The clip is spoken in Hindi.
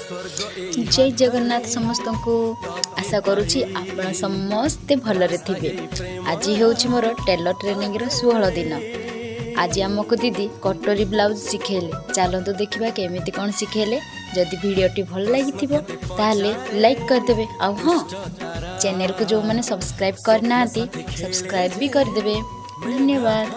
जय जगन्नाथ समस्त को आशा करुँची आपण समस्ते भलरे थे। आज हूँ मोर टेलर ट्रेनिंग 16 दिन। आज आमको दीदी कटोरी ब्लाउज शिखेले। चलतु देखा केमी कौन शिखेले। जदि वीडियोटी भल लगी ताले लाइक करदे। आ हाँ, चैनल को जो मैंने सब्सक्राइब करना सब्सक्राइब भी करदे। धन्यवाद।